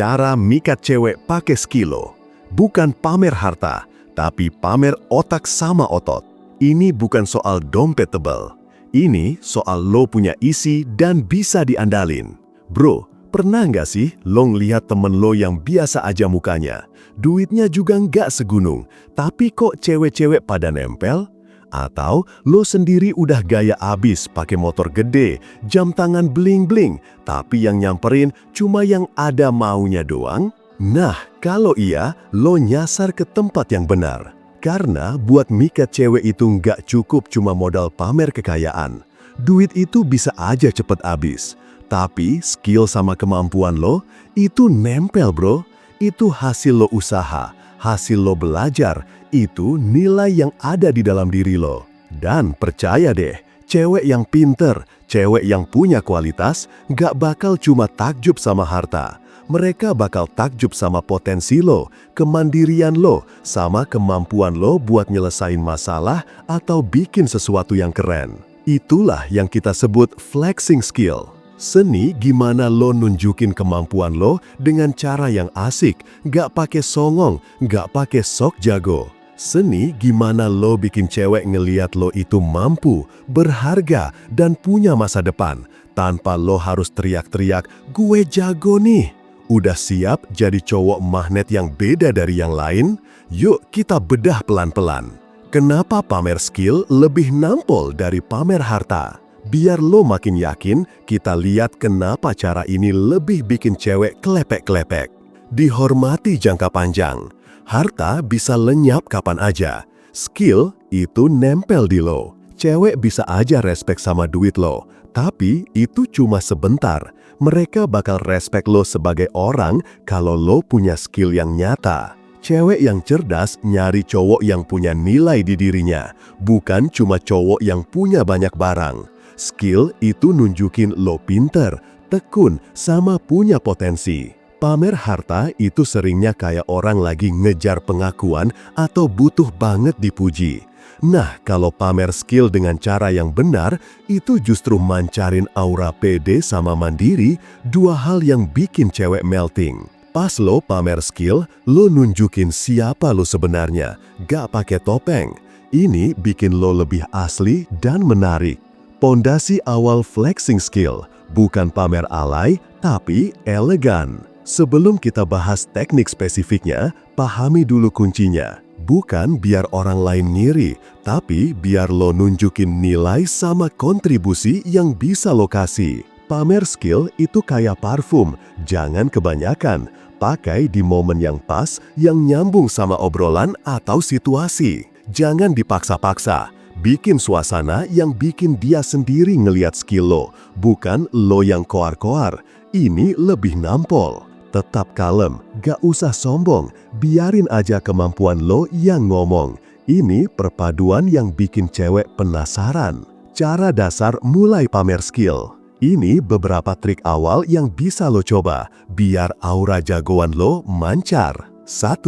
Cara mikat cewek pakai skill lo. Bukan pamer harta, tapi pamer otak sama otot. Ini bukan soal dompet tebal. Ini soal lo punya isi dan bisa diandalin. Bro, pernah nggak sih lo ngelihat temen lo yang biasa aja mukanya? Duitnya juga nggak segunung, tapi kok cewek-cewek pada nempel? Atau lo sendiri udah gaya abis pakai motor gede, jam tangan bling-bling, tapi yang nyamperin cuma yang ada maunya doang? Nah, kalau iya, lo nyasar ke tempat yang benar. Karena buat mikat cewek itu nggak cukup cuma modal pamer kekayaan. Duit itu bisa aja cepet habis. Tapi skill sama kemampuan lo, itu nempel bro. Itu hasil lo usaha, hasil lo belajar, itu nilai yang ada di dalam diri lo. Dan percaya deh, cewek yang pinter, cewek yang punya kualitas, nggak bakal cuma takjub sama harta. Mereka bakal takjub sama potensi lo, kemandirian lo, sama kemampuan lo buat nyelesain masalah atau bikin sesuatu yang keren. Itulah yang kita sebut flexing skill. Seni gimana lo nunjukin kemampuan lo dengan cara yang asik, gak pakai songong, gak pakai sok jago. Seni gimana lo bikin cewek ngeliat lo itu mampu, berharga, dan punya masa depan. Tanpa lo harus teriak-teriak, gue jago nih. Udah siap jadi cowok magnet yang beda dari yang lain? Yuk kita bedah pelan-pelan. Kenapa pamer skill lebih nampol dari pamer harta? Biar lo makin yakin, kita lihat kenapa cara ini lebih bikin cewek kelepek-kelepek. Dihormati jangka panjang. Harta bisa lenyap kapan aja. Skill itu nempel di lo. Cewek bisa aja respect sama duit lo. Tapi itu cuma sebentar. Mereka bakal respect lo sebagai orang kalau lo punya skill yang nyata. Cewek yang cerdas nyari cowok yang punya nilai di dirinya, bukan cuma cowok yang punya banyak barang. Skill itu nunjukin lo pinter, tekun, sama punya potensi. Pamer harta itu seringnya kayak orang lagi ngejar pengakuan atau butuh banget dipuji. Nah, kalau pamer skill dengan cara yang benar, itu justru mancarin aura pede sama mandiri, dua hal yang bikin cewek melting. Pas lo pamer skill, lo nunjukin siapa lo sebenarnya, gak pakai topeng. Ini bikin lo lebih asli dan menarik. Pondasi awal flexing skill, bukan pamer alay, tapi elegan. Sebelum kita bahas teknik spesifiknya, pahami dulu kuncinya. Bukan biar orang lain ngiri, tapi biar lo nunjukin nilai sama kontribusi yang bisa lo kasih. Pamer skill itu kayak parfum, jangan kebanyakan. Pakai di momen yang pas, yang nyambung sama obrolan atau situasi. Jangan dipaksa-paksa. Bikin suasana yang bikin dia sendiri ngeliat skill lo, bukan lo yang koar-koar. Ini lebih nampol. Tetap kalem, gak usah sombong, biarin aja kemampuan lo yang ngomong. Ini perpaduan yang bikin cewek penasaran. Cara dasar mulai pamer skill. Ini beberapa trik awal yang bisa lo coba, biar aura jagoan lo mancar. 1.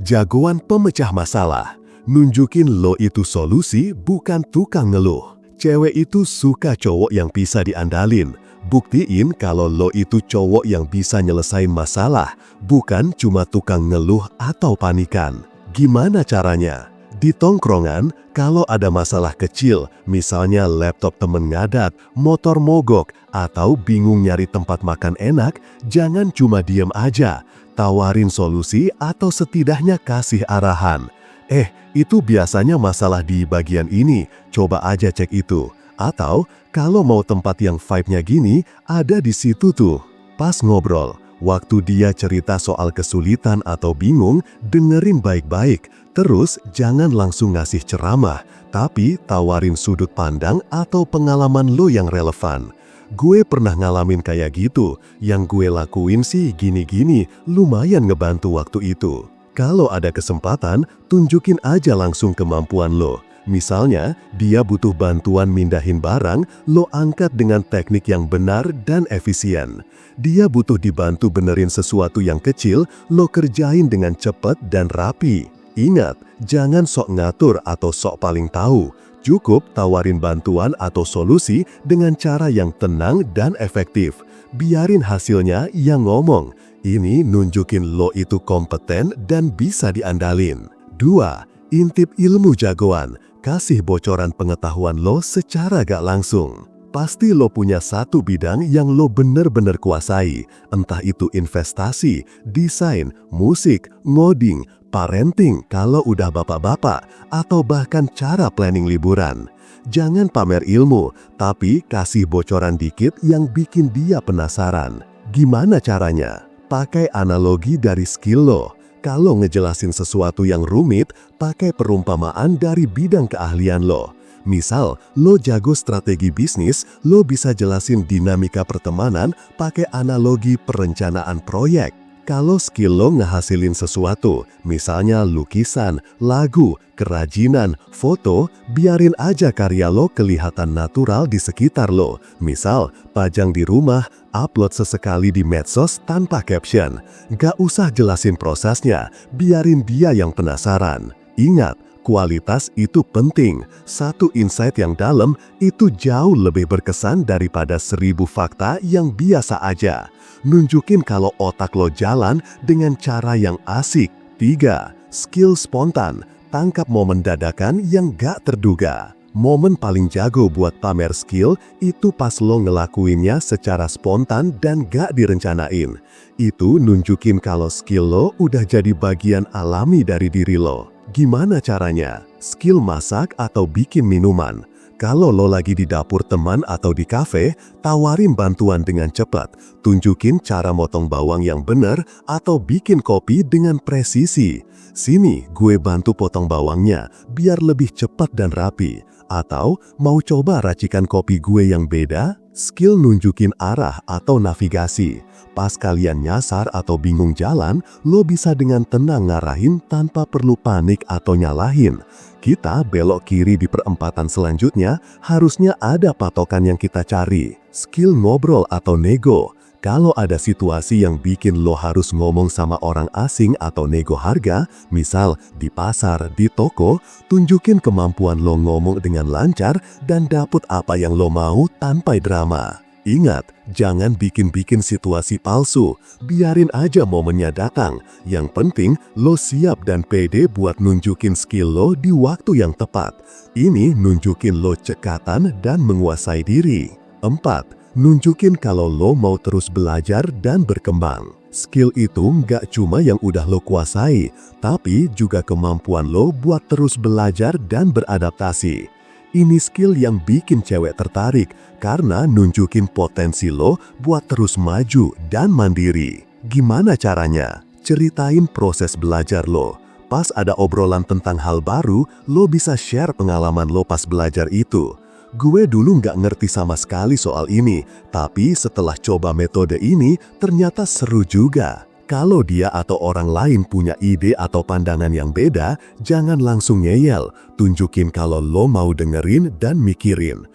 Jagoan pemecah masalah. Nunjukin lo itu solusi, bukan tukang ngeluh. Cewek itu suka cowok yang bisa diandalin. Buktiin kalau lo itu cowok yang bisa nyelesain masalah, bukan cuma tukang ngeluh atau panikan. Gimana caranya? Di tongkrongan, kalau ada masalah kecil, misalnya laptop temen ngadat, motor mogok, atau bingung nyari tempat makan enak, jangan cuma diem aja. Tawarin solusi atau setidaknya kasih arahan. Itu biasanya masalah di bagian ini, coba aja cek itu. Atau, kalau mau tempat yang vibe-nya gini, ada di situ tuh. Pas ngobrol, waktu dia cerita soal kesulitan atau bingung, dengerin baik-baik. Terus, jangan langsung ngasih ceramah, tapi tawarin sudut pandang atau pengalaman lo yang relevan. Gue pernah ngalamin kayak gitu, yang gue lakuin sih gini-gini, lumayan ngebantu waktu itu. Kalau ada kesempatan, tunjukin aja langsung kemampuan lo. Misalnya, dia butuh bantuan mindahin barang, lo angkat dengan teknik yang benar dan efisien. Dia butuh dibantu benerin sesuatu yang kecil, lo kerjain dengan cepat dan rapi. Ingat, jangan sok ngatur atau sok paling tahu. Cukup tawarin bantuan atau solusi dengan cara yang tenang dan efektif. Biarin hasilnya yang ngomong. Ini nunjukin lo itu kompeten dan bisa diandalin. 2. Intip ilmu jagoan. Kasih bocoran pengetahuan lo secara gak langsung. Pasti lo punya satu bidang yang lo bener-bener kuasai. Entah itu investasi, desain, musik, ngoding, parenting kalau udah bapak-bapak, atau bahkan cara planning liburan. Jangan pamer ilmu, tapi kasih bocoran dikit yang bikin dia penasaran. Gimana caranya? Pakai analogi dari skill lo. Kalau ngejelasin sesuatu yang rumit, pakai perumpamaan dari bidang keahlian lo. Misal, lo jago strategi bisnis, lo bisa jelasin dinamika pertemanan pakai analogi perencanaan proyek. Kalau skill lo ngehasilin sesuatu, misalnya lukisan, lagu, kerajinan, foto, biarin aja karya lo kelihatan natural di sekitar lo. Misal, pajang di rumah, upload sesekali di medsos tanpa caption. Gak usah jelasin prosesnya, biarin dia yang penasaran. Ingat, kualitas itu penting. Satu insight yang dalam itu jauh lebih berkesan daripada 1000 fakta yang biasa aja. Nunjukin kalau otak lo jalan dengan cara yang asik. 3. Skill spontan. Tangkap momen dadakan yang gak terduga. Momen paling jago buat pamer skill itu pas lo ngelakuinnya secara spontan dan gak direncanain. Itu nunjukin kalau skill lo udah jadi bagian alami dari diri lo. Gimana caranya? Skill masak atau bikin minuman. Kalau lo lagi di dapur teman atau di kafe, tawarin bantuan dengan cepat. Tunjukin cara motong bawang yang benar atau bikin kopi dengan presisi. Sini, gue bantu potong bawangnya biar lebih cepat dan rapi. Atau mau coba racikan kopi gue yang beda? Skill nunjukin arah atau navigasi. Pas kalian nyasar atau bingung jalan, lo bisa dengan tenang ngarahin tanpa perlu panik atau nyalahin. Kita belok kiri di perempatan selanjutnya, harusnya ada patokan yang kita cari. Skill ngobrol atau nego. Kalau ada situasi yang bikin lo harus ngomong sama orang asing atau nego harga, misal di pasar, di toko, tunjukin kemampuan lo ngomong dengan lancar dan dapet apa yang lo mau tanpa drama. Ingat, jangan bikin-bikin situasi palsu, biarin aja momennya datang. Yang penting, lo siap dan pede buat nunjukin skill lo di waktu yang tepat. Ini nunjukin lo cekatan dan menguasai diri. 4. Nunjukin kalau lo mau terus belajar dan berkembang. Skill itu nggak cuma yang udah lo kuasai, tapi juga kemampuan lo buat terus belajar dan beradaptasi. Ini skill yang bikin cewek tertarik karena nunjukin potensi lo buat terus maju dan mandiri. Gimana caranya? Ceritain proses belajar lo. Pas ada obrolan tentang hal baru, lo bisa share pengalaman lo pas belajar itu. Gue dulu nggak ngerti sama sekali soal ini, tapi setelah coba metode ini, ternyata seru juga. Kalau dia atau orang lain punya ide atau pandangan yang beda, jangan langsung ngeyel. Tunjukin kalau lo mau dengerin dan mikirin.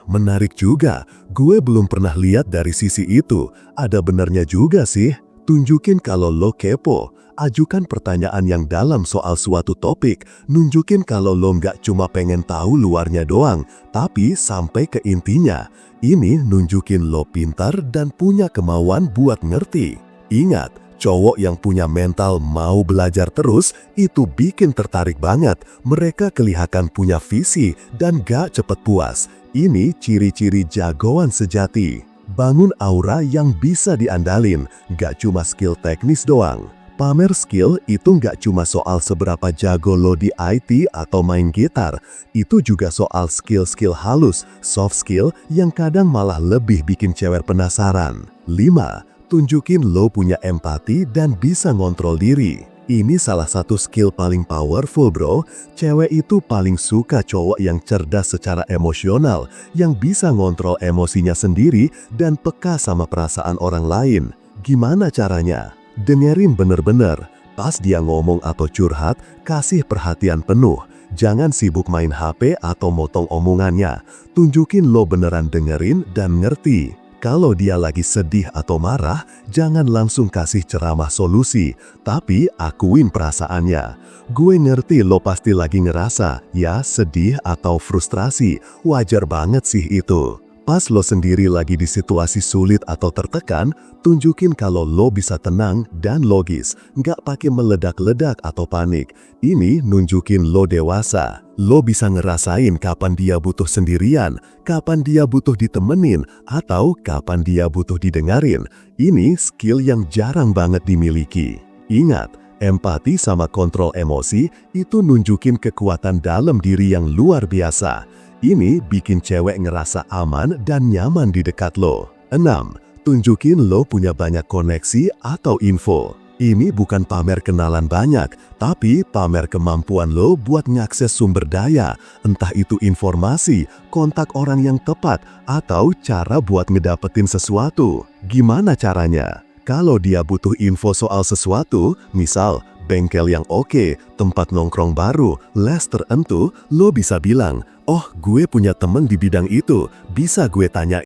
Menarik juga. Gue belum pernah lihat dari sisi itu. Ada benernya juga sih. Tunjukin kalau lo kepo. Ajukan pertanyaan yang dalam soal suatu topik. Nunjukin kalau lo nggak cuma pengen tahu luarnya doang, tapi sampai ke intinya. Ini nunjukin lo pintar dan punya kemauan buat ngerti. Ingat, cowok yang punya mental mau belajar terus, itu bikin tertarik banget. Mereka kelihatan punya visi dan gak cepet puas. Ini ciri-ciri jagoan sejati. Bangun aura yang bisa diandalin, gak cuma skill teknis doang. Pamer skill itu nggak cuma soal seberapa jago lo di IT atau main gitar. Itu juga soal skill-skill halus, soft skill yang kadang malah lebih bikin cewek penasaran. 5. Tunjukin lo punya empati dan bisa ngontrol diri. Ini salah satu skill paling powerful bro. Cewek itu paling suka cowok yang cerdas secara emosional, yang bisa ngontrol emosinya sendiri dan peka sama perasaan orang lain. Gimana caranya? Dengerin bener-bener. Pas dia ngomong atau curhat, kasih perhatian penuh. Jangan sibuk main HP atau motong omongannya. Tunjukin lo beneran dengerin dan ngerti. Kalau dia lagi sedih atau marah, jangan langsung kasih ceramah solusi, tapi akuin perasaannya. Gue ngerti lo pasti lagi ngerasa, ya sedih atau frustrasi. Wajar banget sih itu. Pas lo sendiri lagi di situasi sulit atau tertekan, tunjukin kalau lo bisa tenang dan logis, nggak pakai meledak-ledak atau panik. Ini nunjukin lo dewasa. Lo bisa ngerasain kapan dia butuh sendirian, kapan dia butuh ditemenin, atau kapan dia butuh didengarin. Ini skill yang jarang banget dimiliki. Ingat, empati sama kontrol emosi itu nunjukin kekuatan dalam diri yang luar biasa. Ini bikin cewek ngerasa aman dan nyaman di dekat lo. 6. Tunjukin lo punya banyak koneksi atau info. Ini bukan pamer kenalan banyak, tapi pamer kemampuan lo buat ngakses sumber daya, entah itu informasi, kontak orang yang tepat, atau cara buat ngedapetin sesuatu. Gimana caranya? Kalau dia butuh info soal sesuatu, misal bengkel yang oke, tempat nongkrong baru, les terentu, lo bisa bilang, "Oh, gue punya temen di bidang itu, bisa gue tanya